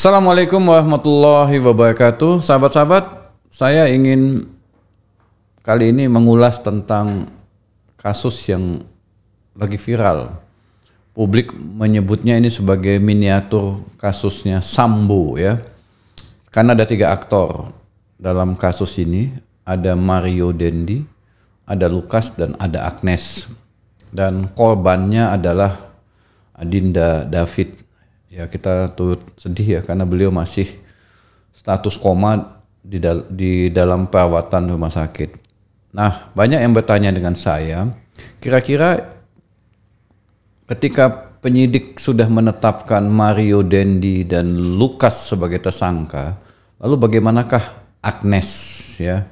Assalamualaikum warahmatullahi wabarakatuh. Sahabat-sahabat, saya ingin kali ini mengulas tentang kasus yang lagi viral. Publik menyebutnya ini sebagai miniatur kasusnya Sambo ya. Karena ada 3 aktor dalam kasus ini, ada Mario Dendi, ada Lukas dan ada Agnes. Dan korbannya adalah Adinda David. Ya, kita turut sedih ya karena beliau masih status koma di dalam perawatan rumah sakit. Nah, banyak yang bertanya dengan saya, kira-kira ketika penyidik sudah menetapkan Mario Dendi dan Lukas sebagai tersangka, lalu bagaimanakah Agnes ya?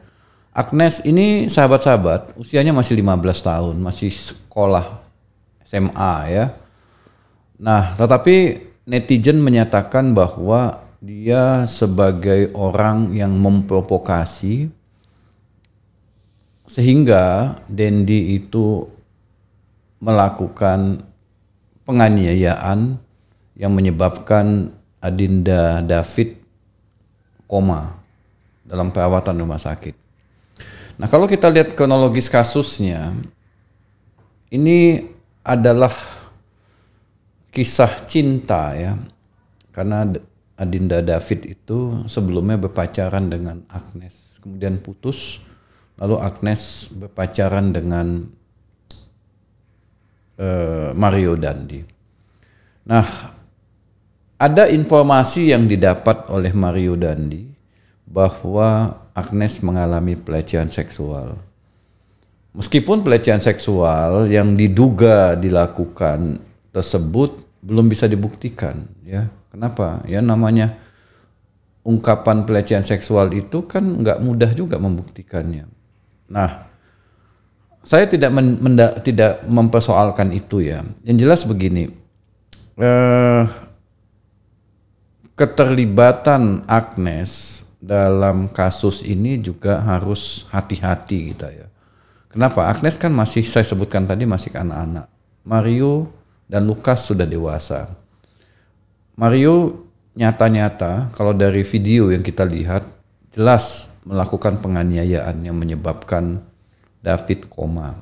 Agnes ini sahabat-sahabat usianya masih 15 tahun, masih sekolah SMA ya. Nah, tetapi netizen menyatakan bahwa dia sebagai orang yang memprovokasi sehingga Dendi itu melakukan penganiayaan yang menyebabkan Adinda David koma dalam perawatan rumah sakit. Nah, kalau kita lihat kronologis kasusnya, ini adalah kisah cinta ya, karena Adinda David itu sebelumnya berpacaran dengan Agnes, kemudian putus, lalu Agnes berpacaran dengan Mario Dandi. Nah, ada informasi yang didapat oleh Mario Dandi bahwa Agnes mengalami pelecehan seksual. Meskipun pelecehan seksual yang diduga dilakukan tersebut belum bisa dibuktikan ya. Kenapa? Ya namanya ungkapan pelecehan seksual itu kan nggak mudah juga membuktikannya. Nah, saya tidak mempersoalkan itu ya. Yang jelas begini, keterlibatan Agnes dalam kasus ini juga harus hati-hati kita ya. Kenapa? Agnes kan masih, saya sebutkan tadi, masih anak-anak. Mario dan Lukas sudah dewasa. Mario nyata-nyata kalau dari video yang kita lihat jelas melakukan penganiayaan yang menyebabkan David koma.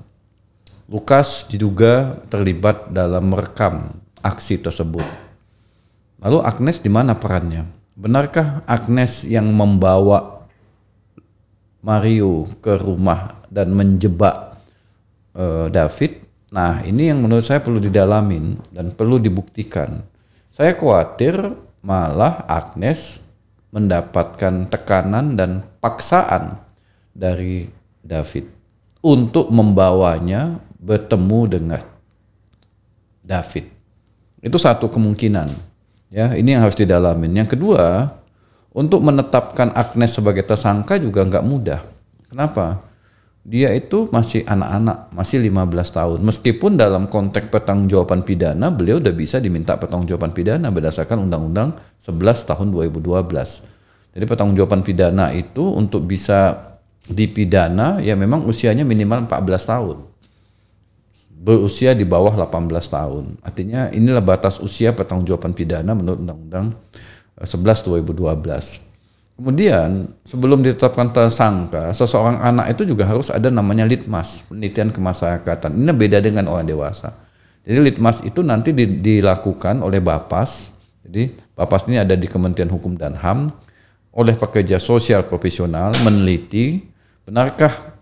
Lukas diduga terlibat dalam merekam aksi tersebut. Lalu Agnes di mana perannya? Benarkah Agnes yang membawa Mario ke rumah dan menjebak David? Nah, ini yang menurut saya perlu didalamin dan perlu dibuktikan. Saya khawatir malah Agnes mendapatkan tekanan dan paksaan dari David untuk membawanya bertemu dengan David. Itu satu kemungkinan. Ya, ini yang harus didalamin. Yang kedua, untuk menetapkan Agnes sebagai tersangka juga nggak mudah. Kenapa? Dia itu masih anak-anak, masih 15 tahun. Meskipun dalam konteks pertanggungjawaban pidana, beliau udah bisa diminta pertanggungjawaban pidana berdasarkan Undang-Undang 11 tahun 2012. Jadi pertanggungjawaban pidana itu untuk bisa dipidana, ya memang usianya minimal 14 tahun. Berusia di bawah 18 tahun. Artinya inilah batas usia pertanggungjawaban pidana menurut Undang-Undang 11 2012. Kemudian sebelum ditetapkan tersangka, seseorang anak itu juga harus ada namanya litmas, penelitian kemasyarakatan. Ini beda dengan orang dewasa. Jadi litmas itu nanti dilakukan oleh Bapas. Jadi Bapas ini ada di Kementerian Hukum dan HAM, oleh pekerja sosial profesional meneliti benarkah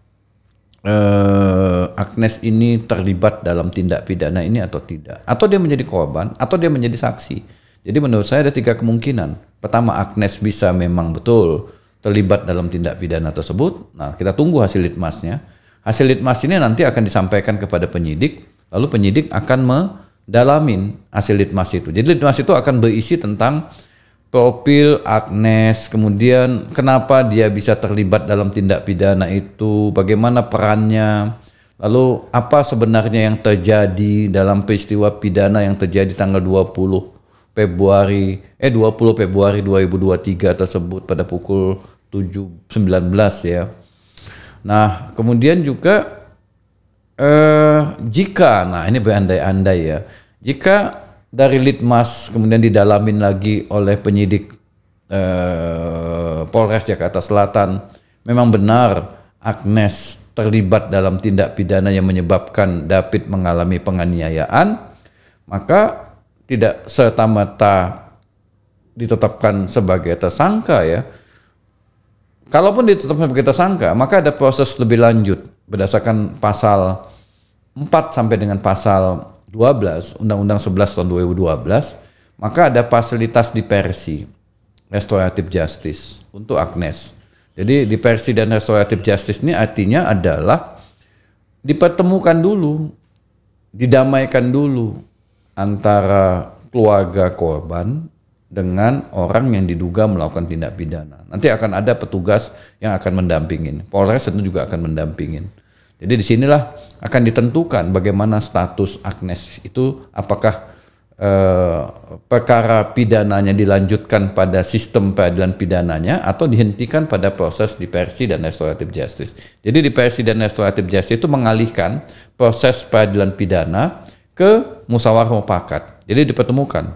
Agnes ini terlibat dalam tindak pidana ini atau tidak. Atau dia menjadi korban, atau dia menjadi saksi. Jadi menurut saya ada 3 kemungkinan. Pertama, Agnes bisa memang betul terlibat dalam tindak pidana tersebut. Nah, kita tunggu hasil litmasnya. Hasil litmas ini nanti akan disampaikan kepada penyidik, lalu penyidik akan mendalamin hasil litmas itu. Jadi litmas itu akan berisi tentang profil Agnes, kemudian kenapa dia bisa terlibat dalam tindak pidana itu, bagaimana perannya, lalu apa sebenarnya yang terjadi dalam peristiwa pidana yang terjadi tanggal 20 Februari 2023 tersebut pada pukul 7.19 ya. Nah, kemudian juga jika, nah ini berandai-andai ya, jika dari litmas kemudian didalamin lagi oleh penyidik Polres Jakarta Selatan memang benar Agnes terlibat dalam tindak pidana yang menyebabkan David mengalami penganiayaan, maka tidak serta-merta ditetapkan sebagai tersangka ya. Kalaupun ditetapkan sebagai tersangka, maka ada proses lebih lanjut berdasarkan pasal 4 sampai dengan pasal 12 Undang-Undang 11 tahun 2012, maka ada fasilitas diversi restoratif justice untuk Agnes. Jadi diversi dan restoratif justice ini artinya adalah dipertemukan dulu, didamaikan dulu antara keluarga korban dengan orang yang diduga melakukan tindak pidana. Nanti akan ada petugas yang akan mendampingin. Polres tentu juga akan mendampingin. Jadi disinilah akan ditentukan bagaimana status Agnes itu, apakah perkara pidananya dilanjutkan pada sistem peradilan pidananya atau dihentikan pada proses diversi dan restoratif justice. Jadi diversi dan restoratif justice itu mengalihkan proses peradilan pidana ke musyawarah mufakat. Jadi dipertemukan.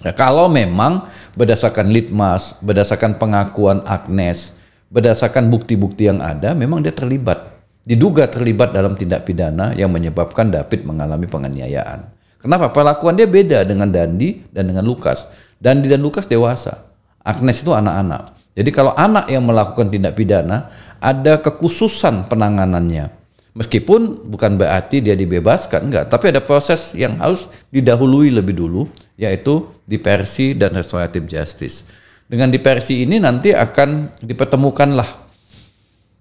Nah, kalau memang berdasarkan litmas, berdasarkan pengakuan Agnes, berdasarkan bukti-bukti yang ada, memang dia terlibat, diduga terlibat dalam tindak pidana yang menyebabkan David mengalami penganiayaan. Kenapa? Perlakuan dia beda dengan Dandi dan dengan Lukas. Dandi dan Lukas dewasa, Agnes itu anak-anak. Jadi kalau anak yang melakukan tindak pidana, ada kekhususan penanganannya. Meskipun bukan berarti dia dibebaskan, enggak. Tapi ada proses yang harus didahului lebih dulu, yaitu diversi dan restoratif justice. Dengan diversi ini nanti akan dipertemukanlah,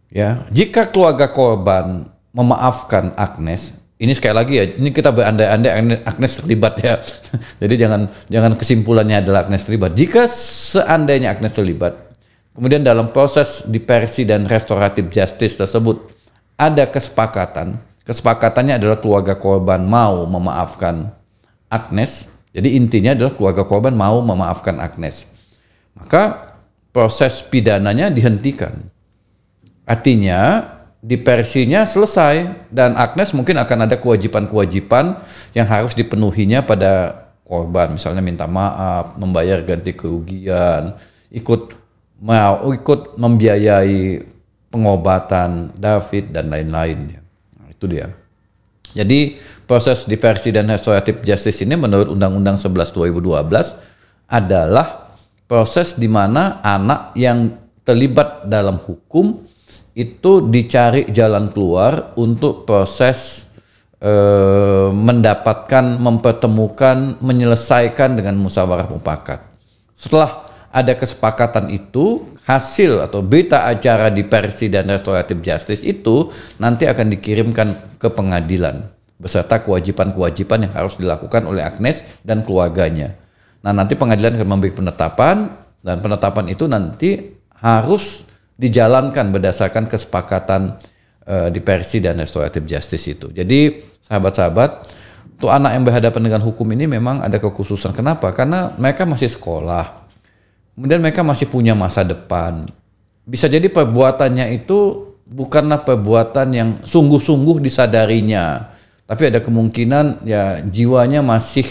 ya, jika keluarga korban memaafkan Agnes, ini sekali lagi ya, ini kita berandai-andai Agnes terlibat ya. Jadi jangan kesimpulannya adalah Agnes terlibat. Jika seandainya Agnes terlibat, kemudian dalam proses diversi dan restoratif justice tersebut ada kesepakatan, kesepakatannya adalah keluarga korban mau memaafkan Agnes. Jadi intinya adalah keluarga korban mau memaafkan Agnes. Maka proses pidananya dihentikan. Artinya diversinya selesai dan Agnes mungkin akan ada kewajiban-kewajiban yang harus dipenuhinya pada korban. Misalnya minta maaf, membayar ganti kerugian, ikut membiayai pengobatan David dan lain-lain. Nah, itu dia. Jadi proses diversi dan restoratif justice ini menurut Undang-Undang 11 2012 adalah proses di mana anak yang terlibat dalam hukum itu dicari jalan keluar untuk proses mendapatkan, mempertemukan, menyelesaikan dengan musyawarah mufakat. Setelah ada kesepakatan itu, hasil atau berita acara diversi dan restoratif justice itu nanti akan dikirimkan ke pengadilan beserta kewajiban-kewajiban yang harus dilakukan oleh Agnes dan keluarganya. Nah, nanti pengadilan akan memberi penetapan dan penetapan itu nanti harus dijalankan berdasarkan kesepakatan diversi dan restoratif justice itu. Jadi sahabat-sahabat, untuk anak yang berhadapan dengan hukum ini memang ada kekhususan. Kenapa? Karena mereka masih sekolah. Kemudian mereka masih punya masa depan. Bisa jadi perbuatannya itu bukanlah perbuatan yang sungguh-sungguh disadarinya. Tapi ada kemungkinan ya jiwanya masih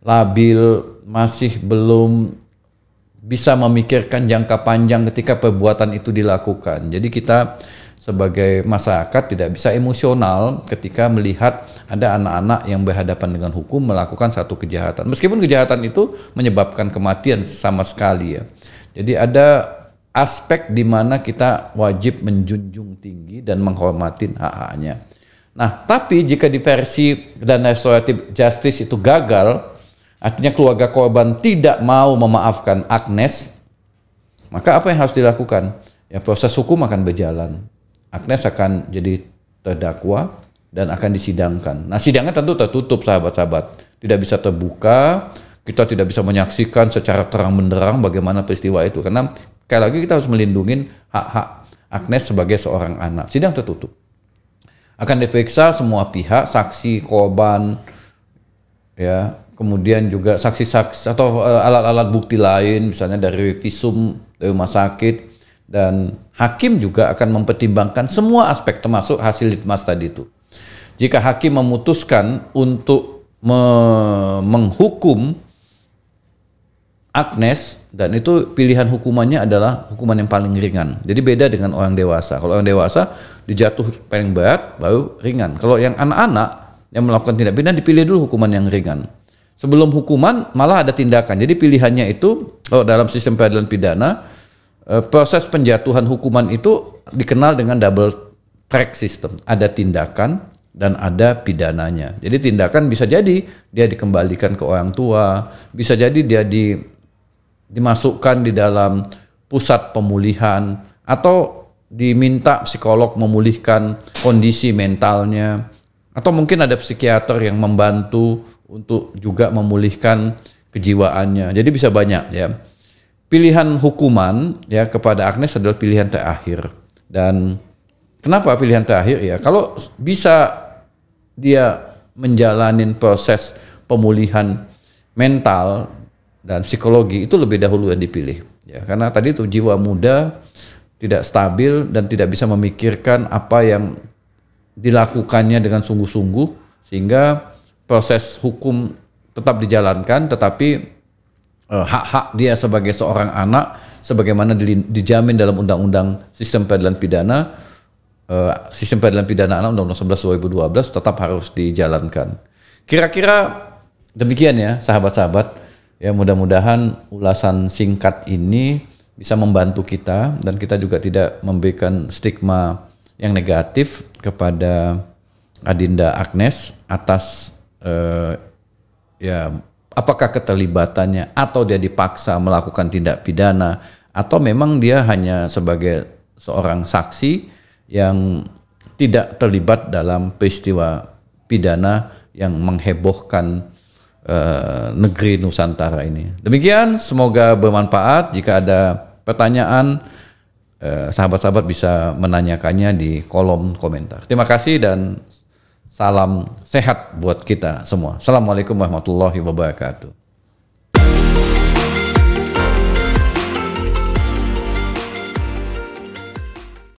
labil, masih belum bisa memikirkan jangka panjang ketika perbuatan itu dilakukan. Jadi kita sebagai masyarakat tidak bisa emosional ketika melihat ada anak-anak yang berhadapan dengan hukum melakukan satu kejahatan. Meskipun kejahatan itu menyebabkan kematian sama sekali ya. Jadi ada aspek di mana kita wajib menjunjung tinggi dan menghormati hak-haknya. Nah, tapi jika diversi dan restoratif justice itu gagal, artinya keluarga korban tidak mau memaafkan Agnes, maka apa yang harus dilakukan? Ya, proses hukum akan berjalan. Agnes akan jadi terdakwa dan akan disidangkan. Nah, sidangnya tentu tertutup, sahabat-sahabat. Tidak bisa terbuka, kita tidak bisa menyaksikan secara terang benderang bagaimana peristiwa itu. Karena sekali lagi kita harus melindungi hak-hak Agnes sebagai seorang anak. Sidang tertutup. Akan diperiksa semua pihak, saksi, korban, ya, kemudian juga saksi-saksi atau alat-alat bukti lain, misalnya dari visum, dari rumah sakit. Dan hakim juga akan mempertimbangkan semua aspek termasuk hasil litmas tadi itu. Jika hakim memutuskan untuk menghukum Agnes, dan itu pilihan hukumannya adalah hukuman yang paling ringan. Jadi beda dengan orang dewasa. Kalau orang dewasa dijatuh paling berat baru ringan. Kalau yang anak-anak yang melakukan tindak pidana dipilih dulu hukuman yang ringan. Sebelum hukuman malah ada tindakan. Jadi pilihannya itu kalau dalam sistem peradilan pidana proses penjatuhan hukuman itu dikenal dengan double track system. Ada tindakan dan ada pidananya. Jadi tindakan bisa jadi dia dikembalikan ke orang tua, bisa jadi dia dimasukkan di dalam pusat pemulihan atau diminta psikolog memulihkan kondisi mentalnya, atau mungkin ada psikiater yang membantu untuk juga memulihkan kejiwaannya. Jadi bisa banyak ya. Pilihan hukuman ya kepada Agnes adalah pilihan terakhir. Dan kenapa pilihan terakhir ya? Kalau bisa dia menjalani proses pemulihan mental dan psikologi itu lebih dahulu yang dipilih. Ya, karena tadi itu jiwa muda tidak stabil dan tidak bisa memikirkan apa yang dilakukannya dengan sungguh-sungguh, sehingga proses hukum tetap dijalankan, tetapi hak-hak dia sebagai seorang anak sebagaimana dijamin dalam undang-undang sistem peradilan pidana, sistem peradilan pidana anak undang-undang 11 2012 tetap harus dijalankan. Kira-kira demikian ya sahabat-sahabat. Ya, mudah-mudahan ulasan singkat ini bisa membantu kita dan kita juga tidak memberikan stigma yang negatif kepada Adinda Agnes atas ya apakah keterlibatannya atau dia dipaksa melakukan tindak pidana atau memang dia hanya sebagai seorang saksi yang tidak terlibat dalam peristiwa pidana yang menghebohkan negeri Nusantara ini. Demikian, semoga bermanfaat. Jika ada pertanyaan, sahabat-sahabat bisa menanyakannya di kolom komentar. Terima kasih dan salam sehat buat kita semua. Assalamualaikum warahmatullahi wabarakatuh.